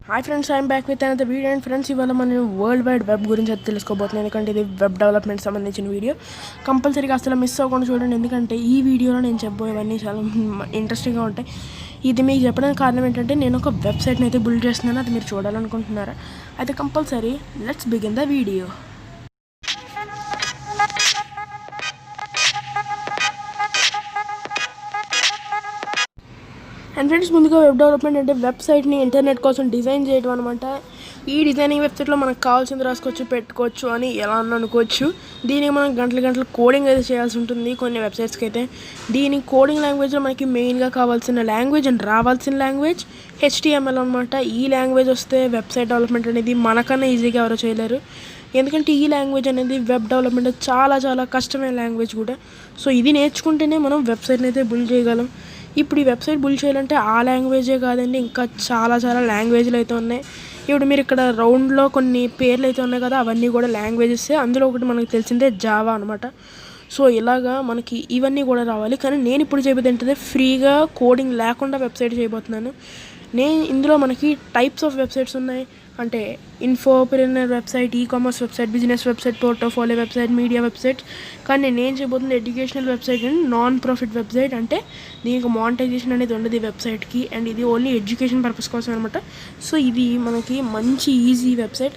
Hi friends, I'm back with another video. And friends, ఇవాళ మనం world wide web గురించి అయితే తెలుసుకోబోతున్నాం. ఎందుకంటే ఇది వెబ్ డెవలప్మెంట్ సంబంధించిన వీడియో. కంపల్సరీగా అసలు మిస్ అవ్వకుండా చూడండి, ఎందుకంటే ఈ వీడియోలో నేను చెప్పబోయేవన్నీ చాలా ఇంట్రెస్టింగ్గా ఉంటాయి. ఇది మీకు చెప్పడానికి కారణం ఏంటంటే, నేను ఒక వెబ్సైట్ని అయితే బిల్డ్ చేస్తున్నాను. అది మీరు చూడాలనుకుంటున్నారా? అయితే compulsory let's begin the video. And friends, ముందుగా వెబ్ డెవలప్మెంట్ అంటే వెబ్సైట్ని ఇంటర్నెట్ కోసం డిజైన్ చేయడం అనమాట. ఈ డిజైనింగ్ వెబ్సైట్లో మనకు కావాల్సింది రాసుకోవచ్చు, పెట్టుకోవచ్చు అని ఎలా అనుకోవచ్చు. దీనికి మనం గంటలు కోడింగ్ అయితే చేయాల్సి ఉంటుంది కొన్ని వెబ్సైట్స్కి అయితే. దీని కోడింగ్ లాంగ్వేజ్లో మనకి మెయిన్గా కావాల్సిన లాంగ్వేజ్ అండ్ రావాల్సిన లాంగ్వేజ్ HTML అనమాట. ఈ లాంగ్వేజ్ వస్తే వెబ్సైట్ డెవలప్మెంట్ అనేది మనకన్నా ఈజీగా ఎవరో చేయలేరు. ఎందుకంటే ఈ లాంగ్వేజ్ అనేది వెబ్ డెవలప్మెంట్ చాలా కష్టమైన లాంగ్వేజ్ కూడా. సో ఇది నేర్చుకుంటేనే మనం వెబ్సైట్ని అయితే బిల్డ్ చేయగలం. ఇప్పుడు ఈ వెబ్సైట్ బిల్డ్ చేయాలంటే ఆ లాంగ్వేజే కాదండి, ఇంకా చాలా లాంగ్వేజ్లు అయితే ఉన్నాయి. ఇప్పుడు మీరు ఇక్కడ రౌండ్లో కొన్ని పేర్లు అయితే ఉన్నాయి కదా, అవన్నీ కూడా లాంగ్వేజెస్. అందులో ఒకటి మనకు తెలిసిందే జావా అనమాట. సో ఇలాగా మనకి ఇవన్నీ కూడా రావాలి. కానీ నేను ఇప్పుడు చేయబోయేది ఏంటంటే, ఫ్రీగా కోడింగ్ లేకుండా వెబ్సైట్ చేయబోతున్నాను. ఇందులో మనకి టైప్స్ ఆఫ్ వెబ్సైట్స్ ఉన్నాయి. అంటే infopreneur website, ecommerce website, business website, portfolio website, media website. కానీ నేను చేయబోతుంది educational website and non profit website. అంటే దీనికి మానిటైజేషన్ అనేది ఉండదు ఈ వెబ్సైట్కి, అండ్ ఇది ఓన్లీ ఎడ్యుకేషన్ పర్పస్ కోసం అనమాట. సో ఇది మనకి మంచి ఈజీ వెబ్సైట్.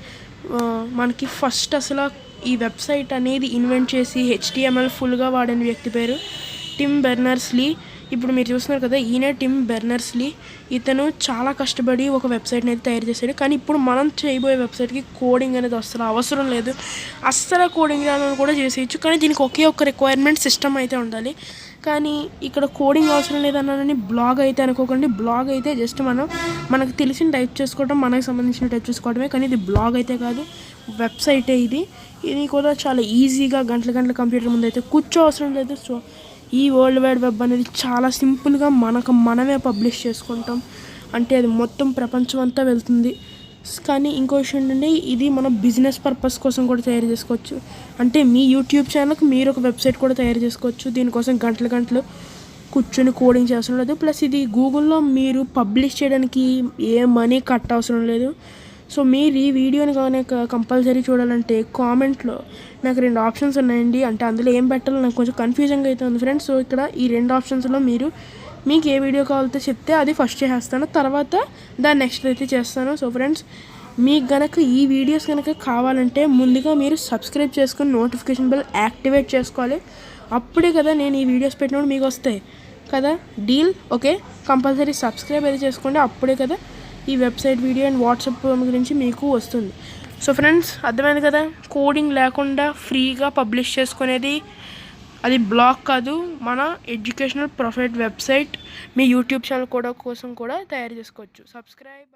మనకి ఫస్ట్ అసలు ఈ వెబ్సైట్ అనేది ఇన్వెంట్ చేసి HTML ఫుల్గా వాడిన వ్యక్తి పేరు టిమ్ బెర్నర్స్-లీ. ఇప్పుడు మీరు చూస్తున్నారు కదా, ఈయనే టిమ్ బెర్నర్స్-లీ. ఇతను చాలా కష్టపడి ఒక వెబ్సైట్ని అయితే తయారు చేశాడు. కానీ ఇప్పుడు మనం చేయబోయే వెబ్సైట్కి కోడింగ్ అనేది అస్సలు అవసరం లేదు. అస్సలు కోడింగ్ రాని కూడా చేసేయచ్చు. కానీ దీనికి ఒకే ఒక రిక్వైర్మెంట్ సిస్టమ్ అయితే ఉండాలి. కానీ ఇక్కడ కోడింగ్ అవసరం లేదన్నానని బ్లాగ్ అయితే అనుకోకండి. బ్లాగ్ అయితే జస్ట్ మనకు తెలిసిన టైప్ చేసుకోవడం, మనకు సంబంధించిన టైప్ చేసుకోవడమే. కానీ ఇది బ్లాగ్ అయితే కాదు, వెబ్సైటే ఇది కూడా చాలా ఈజీగా గంటల కంప్యూటర్ ముందు అయితే కూర్చో అవసరం లేదు. సో ఈ వరల్డ్ వైడ్ వెబ్ అనేది చాలా సింపుల్గా మనమే పబ్లిష్ చేసుకుంటాం. అంటే అది మొత్తం ప్రపంచం అంతా వెళ్తుంది. కానీ ఇంకో విషయం ఏంటంటే, ఇది మన బిజినెస్ పర్పస్ కోసం కూడా తయారు చేసుకోవచ్చు. అంటే మీ యూట్యూబ్ ఛానల్కి మీరు ఒక వెబ్సైట్ కూడా తయారు చేసుకోవచ్చు. దీనికోసం గంటలు కూర్చొని కోడింగ్ చేఅవసరం లేదు. ప్లస్ ఇది గూగుల్లో మీరు పబ్లిష్ చేయడానికి ఏ మనీ కట్ అవసరం లేదు. సో మీరు ఈ వీడియోని కానీ కంపల్సరీ చూడాలంటే కామెంట్లో నాకు 2 ఆప్షన్స్ ఉన్నాయండి. అంటే అందులో ఏం పెట్టాలో నాకు కొంచెం కన్ఫ్యూజన్గా అయితే ఉంది ఫ్రెండ్స్. సో ఇక్కడ ఈ 2 ఆప్షన్స్లో మీకు ఏ వీడియో కావాలో చెప్తే అది ఫస్ట్ చేస్తాను, తర్వాత దాన్ని నెక్స్ట్ అయితే చేస్తాను. సో ఫ్రెండ్స్, మీకు కనుక ఈ వీడియోస్ కనుక కావాలంటే ముందుగా మీరు సబ్స్క్రైబ్ చేసుకొని నోటిఫికేషన్ బెల్ యాక్టివేట్ చేసుకోవాలి. అప్పుడే కదా నేను ఈ వీడియోస్ పెట్టినప్పుడు మీకు వస్తాయి కదా. డీల్? ఓకే, కంపల్సరీ సబ్స్క్రైబ్ అయితే చేసుకోండి. అప్పుడే కదా ఈ వెబ్సైట్ వీడియో అండ్ వాట్సాప్ గురించి మీకు వస్తుంది. సో ఫ్రెండ్స్, అర్థమైంది కదా, కోడింగ్ లేకుండా ఫ్రీగా పబ్లిష్ చేసుకునేది అది బ్లాగ్ కాదు, మన ఎడ్యుకేషనల్ ప్రొఫైట్ వెబ్సైట్. మీ యూట్యూబ్ ఛానల్ కోసం కూడా తయారు చేసుకోవచ్చు. సబ్స్క్రైబ్.